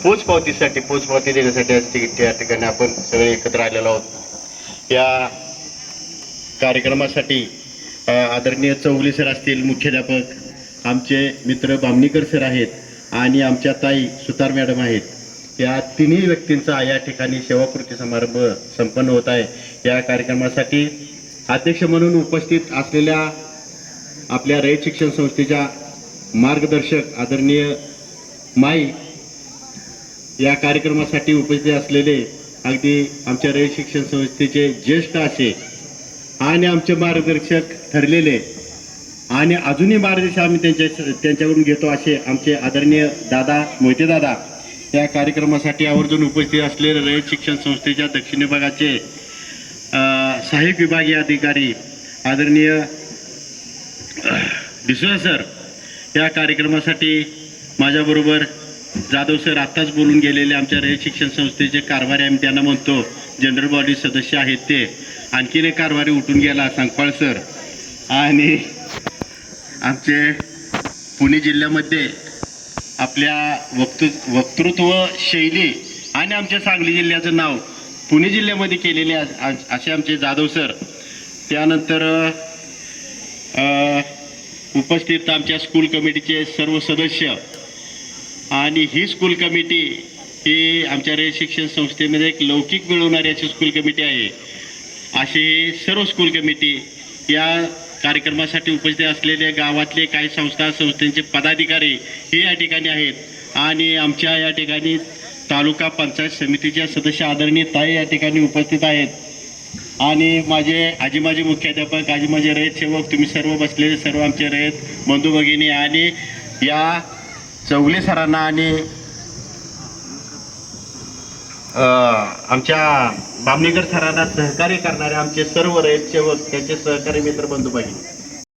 पोचपावती देण्यासाठी या ठिकाणी आपण सगळे एकत्र आलेलो आहोत। या कार्यक्रमासाठी आदरणीय चौगुले सर असतील, मुख्याध्यापक आमचे मित्र बामणीकर सर आहेत आणि आमच्या ताई सुतार मॅडम आहेत। या तिन्ही व्यक्तींचा या ठिकाणी सेवाकृती समारंभ संपन्न होत आहे। या कार्यक्रमासाठी अध्यक्ष म्हणून उपस्थित असलेल्या आपल्या रयत शिक्षण संस्थेच्या मार्गदर्शक आदरणीय माई, या कार्यक्रमासाठी उपस्थित असलेले अगदी आमच्या रयत शिक्षण संस्थेचे ज्येष्ठ असे आणि आमचे मार्गदर्शक ठरलेले आणि अजूनही मार्गदर्शन आम्ही त्यांच्याकडून घेतो असे आमचे आदरणीय दादा मोहिते दादा, या कार्यक्रमासाठी आवर्जून उपस्थित असलेले रयत शिक्षण संस्थेच्या दक्षिण विभागाचे सहाय्यक विभागीय अधिकारी आदरणीय डिसोजा सर, या कार्यक्रमासाठी माझ्याबरोबर जाधव सर आत्ताच बोलून गेलेले आमच्या रयत शिक्षण संस्थेचे कारभारी, आम्ही त्यांना म्हणतो जनरल बॉडी सदस्य आहेत ते, आणखीन एक कारभारी उठून गेला सांगपाळ सर, आणि आमचे पुणे जिल्ह्यामध्ये आपल्या वक्तृत्व शैली आणि आमच्या सांगली जिल्ह्याचं नाव पुणे जिल्ह्यामध्ये केलेले असे आमचे जाधव सर। त्यानंतर उपस्थित आमच्या स्कूल कमिटीचे सर्व सदस्य, आणि ही स्कूल कमिटी ही आमच्या रयत शिक्षण संस्थेमध्ये एक लौकिक मिळवणारी अशी स्कूल कमिटी आहे। अशी सर्व स्कूल कमिटी या कार्यक्रमासाठी उपस्थित असलेले गावातले काही संस्थांचे पदाधिकारी हे या ठिकाणी आहेत आणि आमच्या या ठिकाणी तालुका पंचायत समितीच्या सदस्य आदरणीय ताई या ठिकाणी उपस्थित आहेत, आणि माझे मुख्याध्यापक, माझे रयत सेवक, तुम्ही सर्व बसलेले सर्व आमचे रयत बंधू भगिनी, आणि या चौगुले सरांना आणि आमच्या बामणीकर सरांना सहकार्य करणारे आमचे सर्व रयत सेवक, त्यांचे सहकारी मित्र बंधू भगिनी।